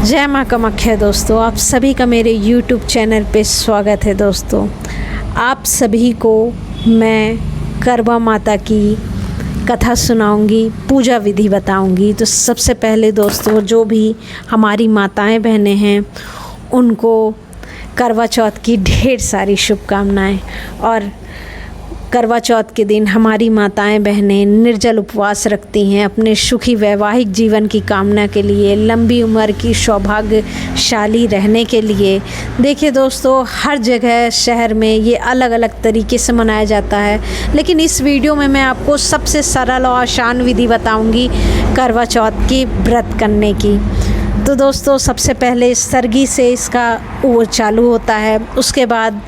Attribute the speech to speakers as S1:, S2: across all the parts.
S1: जय माँ कामाख्या। दोस्तों, आप सभी का मेरे YouTube चैनल पे स्वागत है। दोस्तों, आप सभी को मैं करवा माता की कथा सुनाऊंगी, पूजा विधि बताऊंगी। तो सबसे पहले दोस्तों, जो भी हमारी माताएं बहनें हैं उनको करवा चौथ की ढेर सारी शुभकामनाएं। और करवा चौथ के दिन हमारी माताएं बहनें निर्जल उपवास रखती हैं अपने सुखी वैवाहिक जीवन की कामना के लिए, लंबी उम्र की सौभाग्यशाली रहने के लिए। देखिए दोस्तों, हर जगह शहर में ये अलग अलग तरीके से मनाया जाता है, लेकिन इस वीडियो में मैं आपको सबसे सरल और आसान विधि बताऊंगी करवा चौथ की व्रत करने की। तो दोस्तों, सबसे पहले सरगी से इसका वो चालू होता है। उसके बाद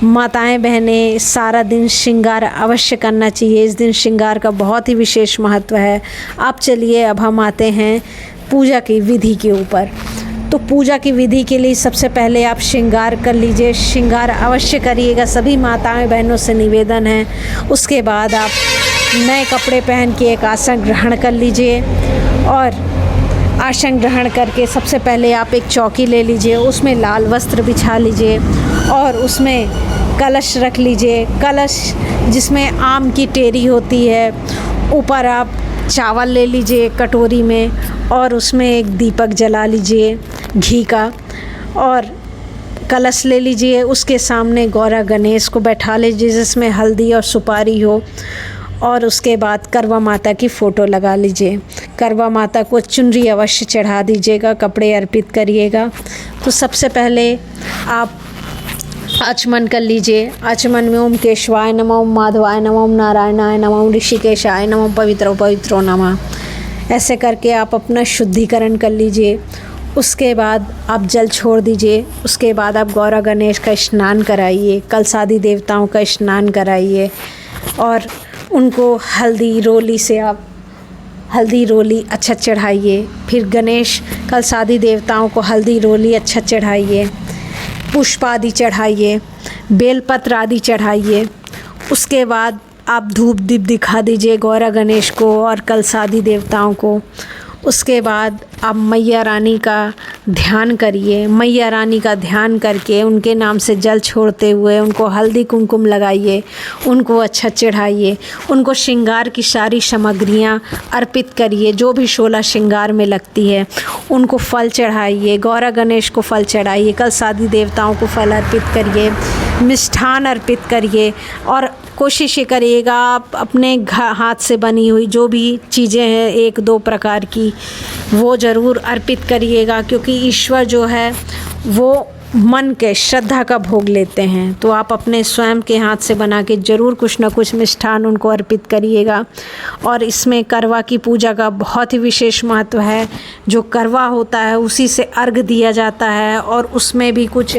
S1: माताएं बहनें सारा दिन श्रृंगार अवश्य करना चाहिए। इस दिन श्रृंगार का बहुत ही विशेष महत्व है। आप चलिए, अब हम आते हैं पूजा की विधि के ऊपर। तो पूजा की विधि के लिए सबसे पहले आप श्रृंगार कर लीजिए, श्रृंगार अवश्य करिएगा, सभी माताएं बहनों से निवेदन है। उसके बाद आप नए कपड़े पहन के एक आसन ग्रहण कर लीजिए। और आसन ग्रहण करके सबसे पहले आप एक चौकी ले लीजिए, उसमें लाल वस्त्र बिछा लीजिए और उसमें कलश रख लीजिए। कलश जिसमें आम की टेरी होती है, ऊपर आप चावल ले लीजिए कटोरी में और उसमें एक दीपक जला लीजिए घी का, और कलश ले लीजिए। उसके सामने गौरा गणेश को बैठा लीजिए जिसमें हल्दी और सुपारी हो, और उसके बाद करवा माता की फ़ोटो लगा लीजिए। करवा माता को चुनरी अवश्य चढ़ा दीजिएगा, कपड़े अर्पित करिएगा। तो सबसे पहले आप आचमन कर लीजिए। आचमन में ओम केशवाय नमः, ओम माधवाय नमः, ओम नारायणाय नमः, ओम ऋषिकेशाय नमः, पवित्रो नमः, ऐसे करके आप अपना शुद्धिकरण कर लीजिए। उसके बाद आप जल छोड़ दीजिए। उसके बाद आप गौरा गणेश का स्नान कराइए, कलशादि देवताओं का स्नान कराइए और उनको हल्दी रोली से आप हल्दी रोली अच्छा चढ़ाइए। फिर गणेश कलशादि देवताओं को हल्दी रोली अच्छा चढ़ाइए, पुष्प आदि चढ़ाइए, बेलपत्र आदि चढ़ाइए। उसके बाद आप धूप दीप दिखा दीजिए गौरा गणेश को और कलशादि देवताओं को। उसके बाद आप मैया रानी का ध्यान करिए। मैया रानी का ध्यान करके उनके नाम से जल छोड़ते हुए उनको हल्दी कुमकुम लगाइए, उनको अच्छा चढ़ाइए। उनको श्रृंगार की सारी सामग्रियाँ अर्पित करिए, जो भी 16 श्रृंगार में लगती है। उनको फल चढ़ाइए, गौरा गणेश को फल चढ़ाइए, कलशादि देवताओं को फल अर्पित करिए, मिष्ठान अर्पित करिए। और कोशिश ये करिएगा आप अपने हाथ से बनी हुई जो भी चीज़ें हैं 1-2 प्रकार की, वो ज़रूर अर्पित करिएगा, क्योंकि ईश्वर जो है वो मन के श्रद्धा का भोग लेते हैं। तो आप अपने स्वयं के हाथ से बना के ज़रूर कुछ ना कुछ मिष्ठान उनको अर्पित करिएगा। और इसमें करवा की पूजा का बहुत ही विशेष महत्व है। जो करवा होता है उसी से अर्घ दिया जाता है, और उसमें भी कुछ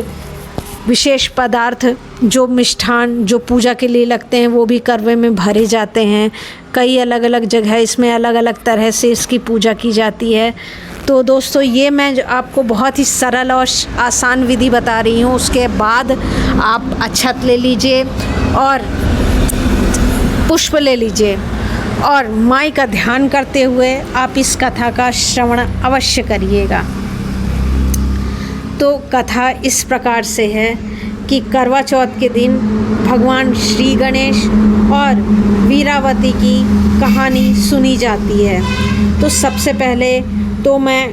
S1: विशेष पदार्थ जो मिष्ठान जो पूजा के लिए लगते हैं वो भी करवे में भरे जाते हैं। कई अलग अलग जगह इसमें अलग अलग तरह से इसकी पूजा की जाती है। तो दोस्तों, ये मैं आपको बहुत ही सरल और आसान विधि बता रही हूँ। उसके बाद आप अक्षत ले लीजिए और पुष्प ले लीजिए और माई का ध्यान करते हुए आप इस कथा का श्रवण अवश्य करिएगा। तो कथा इस प्रकार से है कि करवा चौथ के दिन भगवान श्री गणेश और वीरावती की कहानी सुनी जाती है। तो सबसे पहले तो मैं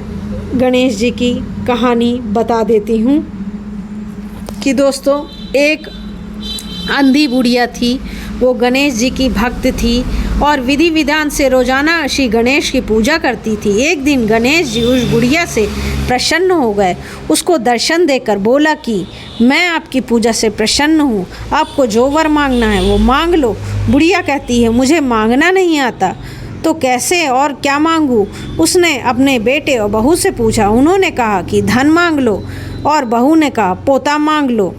S1: गणेश जी की कहानी बता देती हूँ कि दोस्तों, एक अंधी बुढ़िया थी, वो गणेश जी की भक्त थी और विधि विधान से रोज़ाना श्री गणेश की पूजा करती थी। एक दिन गणेश जी उस बुढ़िया से प्रसन्न हो गए, उसको दर्शन देकर बोला कि मैं आपकी पूजा से प्रसन्न हूँ, आपको जो वर मांगना है वो मांग लो। बुढ़िया कहती है, मुझे मांगना नहीं आता, तो कैसे और क्या मांगूँ? उसने अपने बेटे और बहू से पूछा। उन्होंने कहा कि धन मांग लो, और बहू ने कहा पोता मांग लो।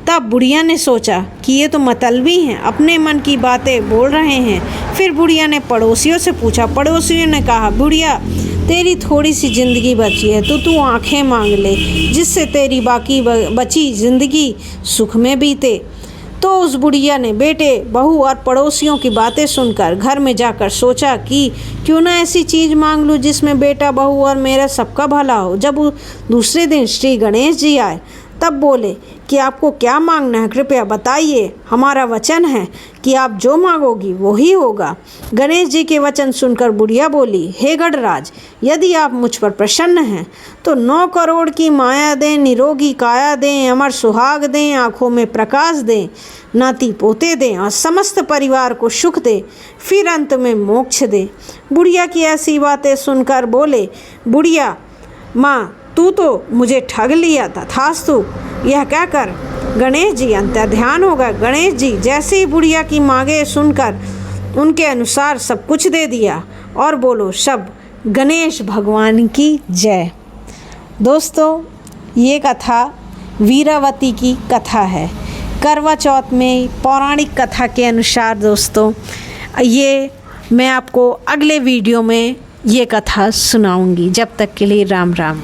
S1: तब बुढ़िया ने सोचा कि ये तो मतलबी हैं, अपने मन की बातें बोल रहे हैं। फिर बुढ़िया ने पड़ोसियों से पूछा। पड़ोसियों ने कहा, बुढ़िया तेरी थोड़ी सी ज़िंदगी बची है तो तू आंखें मांग ले, जिससे तेरी बाकी बची ज़िंदगी सुख में बीते। तो उस बुढ़िया ने बेटे, बहू और पड़ोसियों की बातें सुनकर घर में जाकर सोचा कि क्यों ना ऐसी चीज़ मांग लूँ जिसमें बेटा, बहू और मेरा सबका भला हो। जब दूसरे दिन श्री गणेश जी आए तब बोले कि आपको क्या मांगना है, कृपया बताइए। हमारा वचन है कि आप जो मांगोगी वो ही होगा। गणेश जी के वचन सुनकर बुढ़िया बोली, हे गढ़राज, यदि आप मुझ पर प्रसन्न हैं तो 9 करोड़ की माया दें, निरोगी काया दें, अमर सुहाग दें, आँखों में प्रकाश दें, नाती पोते दें और समस्त परिवार को सुख दें, फिर अंत में मोक्ष दें। बुढ़िया की ऐसी बातें सुनकर बोले, बुढ़िया माँ, तू तो मुझे ठग लिया था, तथास्तु, यह कहकर गणेश जी अंतर्ध्यान हो गए। गणेश जी जैसे ही बुढ़िया की मांगे सुनकर उनके अनुसार सब कुछ दे दिया और बोलो सब गणेश भगवान की जय। दोस्तों, ये कथा वीरावती की कथा है। करवा चौथ में पौराणिक कथा के अनुसार दोस्तों, ये मैं आपको अगले वीडियो में ये कथा सुनाऊंगी। जब तक के लिए राम राम।